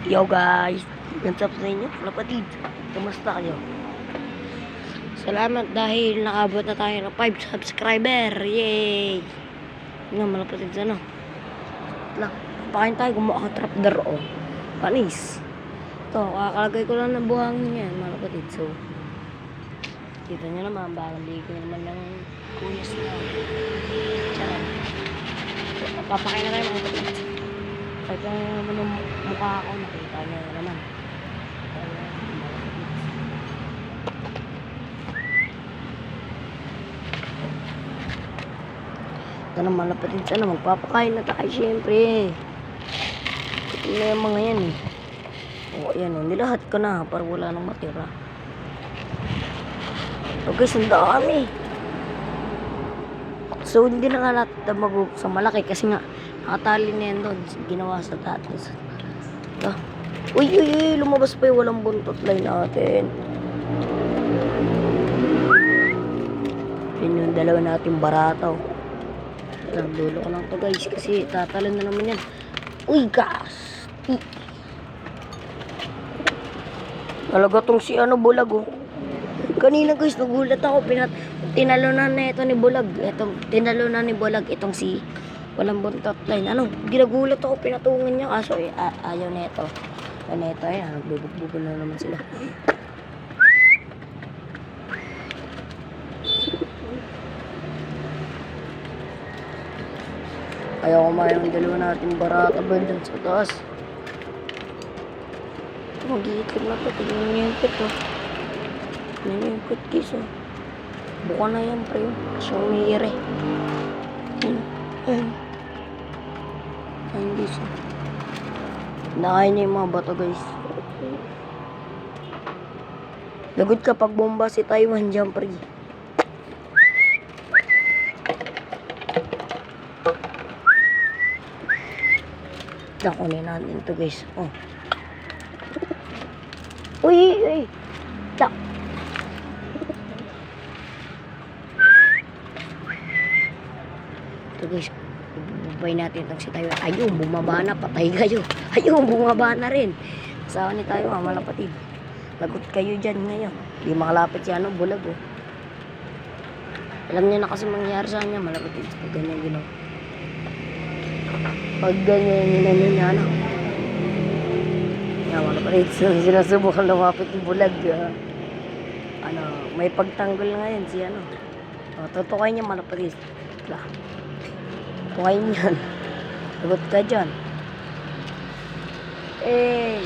Yo guys, what's up sa inyo? Kapatid, kamusta kayo? Salamat dahil nakabot na tayo ng 5 subscriber. Yay! Nga malapatid sa ano. Lang, pakain tayo gumawa ka trapdoor o. Panis. Ito, kakalagay ko lang ng buhangin yan, malapatid. So, kita nyo naman, bali ko naman ng kuyas na. Tiyara. So, papakain na tayo mga kapatid. Kahit naman yung mukha ako, nakita niya naman. Ito naman napatid sana, magpapakain na tayo syempre. Ito na yung mga yan eh. O yan o, nilahat ko na para wala nang matira. Ito guys, ang dami. So hindi na nga natin mag-book sa malaki kasi nga nakatali na yan doon. Ginawa sa tatis. Ito. Uy, lumabas pa yung walang buntot line natin. Yun yung dalawa natin barataw. Nagdulo ko lang to guys kasi tatalon na naman yan. Uy, gas! Talaga tong si ano, Bulag oh. Kanina guys, nagulat ako. Tinalunan na ito ni Bulag. Tinalunan ni Bulag itong si walang buntot line. Ano, ginagulat ako, pinatungan niya. Kaso ayaw na ito. Ayaw na ito, ayan. Nagbubog-bugol na naman sila. Ayaw kumain ng dalawa natin barata ba dun sa taas. Mag-iitlog na ito. Tignan niyo yung pit oh. Tignan niyo yung pit guys oh. Buka na yan pre. Siyang mayire. Ayun guys oh. Nakain niya yung mga bato guys. Lagot kapag bomba si Taiwan dyan pre. Nakunin natin ito guys. Oh. Uy. Tak. Ito guys. Bubay natin itong si Taiwan. Ayun, bumaba na. Patay kayo. Ayun, bumaba na rin. Asawa ni Taiwan, malapatid. Lagot kayo dyan ngayon. Hindi makalapit si ano, Bulag oh. Alam niya na kasi mangyari sa kanya, malapatid. Pag ganyan ginawa. Pag ganyan niya ano. Yan, malapatid. Sinusubukan lumapit yung Bulag. Ano, may pagtanggol ngayon si ano. Tutukay niya malapatid. Tukay niyan. Lagot ka dyan. Ay,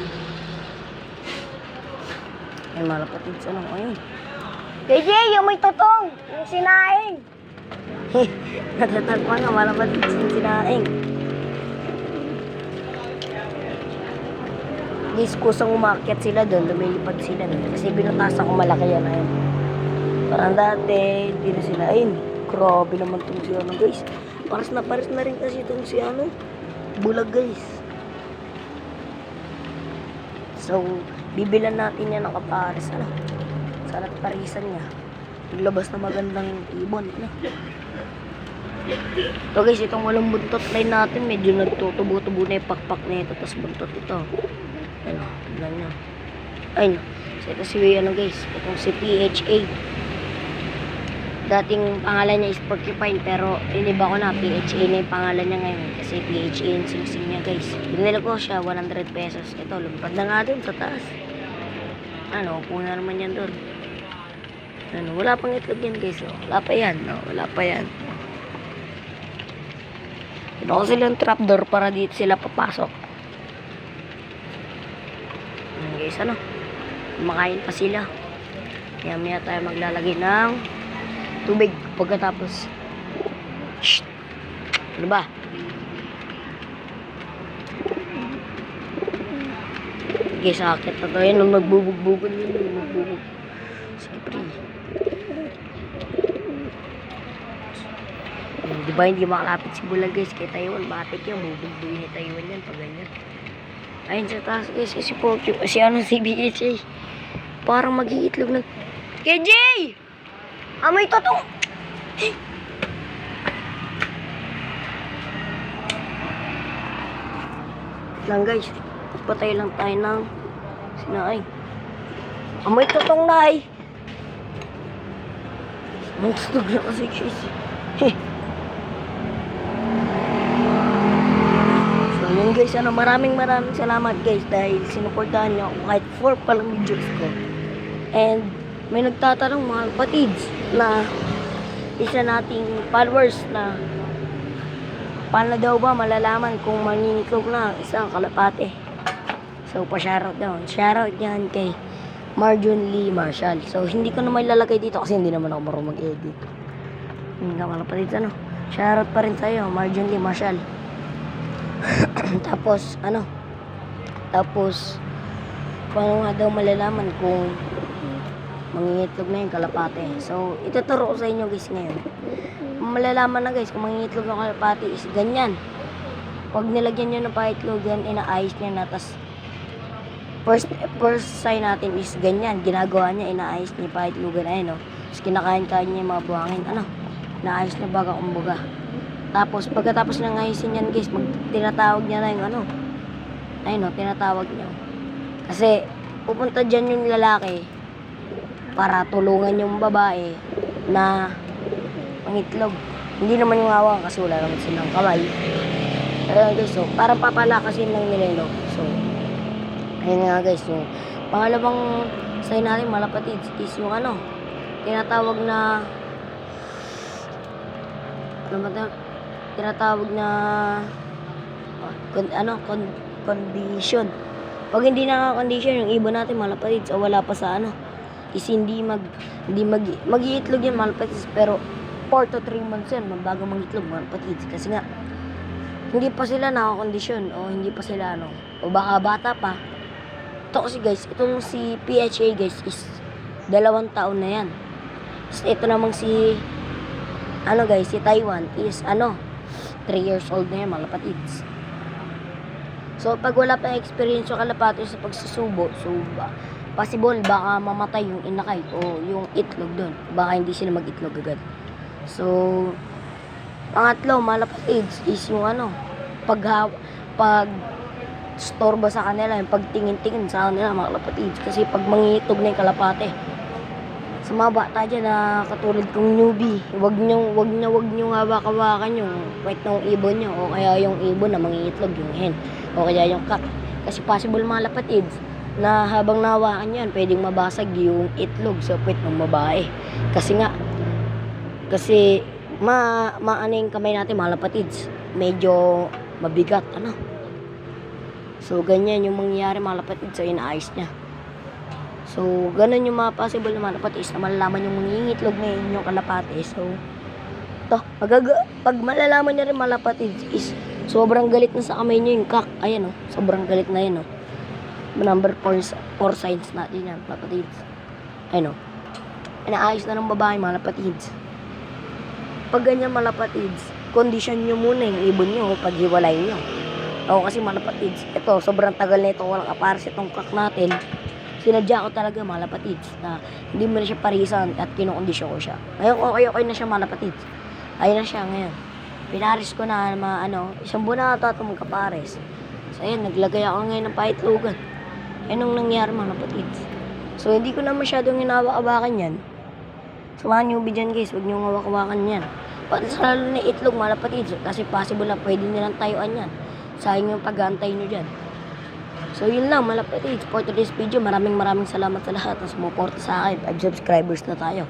malapatid sa ano. Ayun. JJ, yung may totong. Yung sinaing. Natatagpan nga, malapatid yung sinaing. Guys, kusang umakyat sila doon. Lumilipad sila doon. Kasi binutasan ko malaki yan. Ayun. Parang dati, hindi na sila. Ayun. Grabe naman itong si ano guys. Paras na rin kasi itong si ano. Bulag guys. So, bibilan natin yan ng kapares. Ano? Sanat parisan niya. Naglabas na magandang ibon. Ano? So guys, itong walang buntot line natin. Medyo nagtutubo-tubo na yung pakpak na ito. Tapos buntot ito. Ano? Tignan nyo. Ayun. So ito si ano guys. Itong si PHA. Dating pangalan niya is Porcupine. Pero iniba ko na. PHA na yung pangalan niya ngayon. Kasi PHA yung sing-sing niya guys. Binila ko siya 100 pesos. Ito, lumpad na nga dun sa taas. Ano, upo na naman yan dun. Ano, wala pang itlog yan guys. Oh. Wala pa yan. No? Wala pa yan. Ito ko silang trapdoor para dito sila papasok. Ayan guys, ano? Kumakain pa sila. Maya tayo maglalagay ng tubig pagkatapos. Shhh! Ano ba? Okay, sakit na to. Yan, nagbubog-bugon yun. Nagbubog. Sige, pre. Diba hindi makalapit si Bulag guys kay Taiwan. Matik yun. Bubugbugin ni Taiwan yan pag ganyan. Ayun sa taas guys. Si Porcupine. Si ano si BHA. Parang mag-iitlog ng... KJ! May totoo! Lang guys. magpatay lang tayo ng sinay. Amoy totong nay. Magtutog na kasi guys. So yun guys, maraming salamat guys dahil sinuportahan nyo ako kahit 4 pa lang videos ko. And may nagtatanong mga kapatids na isa nating followers na paano daw ba malalaman kung mangingitlog na ang isang kalapate. So pa-shoutout daw. Shoutout yan kay Marjon Lee Marshall. So hindi ko na may lalagay dito kasi hindi naman ako marunong mag-edit. Hindi ka kalapatids Shoutout pa rin sa'yo, Marjon Lee Marshall. Tapos paano nga daw malalaman kung mangingitlog na yung kalapate. So ituturo ko sa inyo guys ngayon. Malalaman na guys kung mangingitlog ng kalapate is ganyan. Pag nilagyan nyo ng paitlogan, inaayos niya na. Tas first sign natin is ganyan. Ginagawa niya, inaayos niya yung paitlogan. Ayun Tapos kinakain-kain niya yung mga buhangin. Inaayos niya baga kumbaga. Tapos pagkatapos ng ayosin yan guys, tinatawag niya na yung ayun tinatawag niya. Kasi pupunta dyan yung lalaki para tulungan yung babae na mangitlog. Hindi naman yung hawa kasi wala naman silang kamay. Ayun guys, so parang papalakasin lang nila So ayun nga guys, yung pangalawang sign natin malapatid is yung tinatawag na condition. Pag hindi naka-condition yung ibon natin malapatid, so wala pa sa is mag-iitlog yan malapatid, pero 4 to 3 months yan bago mangitlog malapatid, kasi nga hindi pa sila naka-condition o hindi pa sila o baka bata pa. Ito kasi guys, itong si PHA guys is 2 taon na yan. Ito namang si guys, si Taiwan is 3 years old na yan malapatids. So pag wala pa experience yung kalapati sa pagsusubo, so possible baka mamatay yung inakay o yung itlog doon. Baka hindi sila mag-itlog agad. So pangatlo malapatids is yung pag storbo sa kanila, yung pagtingin-tingin sa kanila mga kalapatids. Kasi pag mangiitlog na yung kalapate, sa mga bata dyan na katulad kong newbie, wag nyo hawak-hawakan yung kwet ng ibon nyo, o kaya yung ibon na mangingitlog, yung hen, o kaya yung cock. Kasi possible mga lapatids na habang nahawakan yan, pwedeng mabasag yung itlog sa kwet ng babae. Kasi maano yung kamay natin mga lapatids, medyo mabigat So ganyan yung mangyayari mga lapatids, so inaayos niya. So, ganun yung mga possible na malapatids na malalaman yung mangingitlog na yung kalapate. So, pag malalaman niya rin malapatids is sobrang galit na sa kamay niyo yung cock. Ayan sobrang galit na yun Number 4 signs natin yan, malapatids. Ayun inaayos na ng babae malapatids. Pag ganyan malapatids, condition nyo muna yung ibon nyo pag hiwalay nyo. Kasi malapatids, ito sobrang tagal na ito walang aparis itong cock natin. Sinadya ko talaga malapatids na hindi mo na siya parisan at kinokondisyon ko siya. Ngayon okay na siya malapatids. Ayun na siya ngayon. Pinaris ko na isang buwan na ata ito magkapares. So ayun, naglagay ako ngayon ng paitlogan. Ayun ang nangyari malapatids. So hindi ko na masyadong hinawak-awakan yan. So mga newbie dyan guys, huwag nyo hawak-awakan yan. Pati sa lalo na itlog malapatids, kasi possible na pwede nilang tayuan yan. Sayang yung pag-aantay nyo dyan. So yun lang malapatids for today's video. Maraming salamat sa lahat na sumuporta sa akin. 5 subscribers na tayo.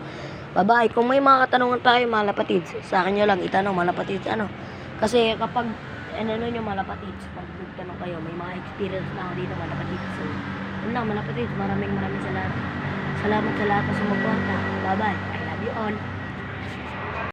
Bye bye. Kung may mga katanungan pa kayo malapatids, sa akin nyo lang itanong malapatids kasi kapag nyo malapatids, pag nagtanong kayo, may mga experience na ako dito malapatids. So yun lang malapatids. Maraming salamat sa lahat na sumuporta. Bye bye. I love you all.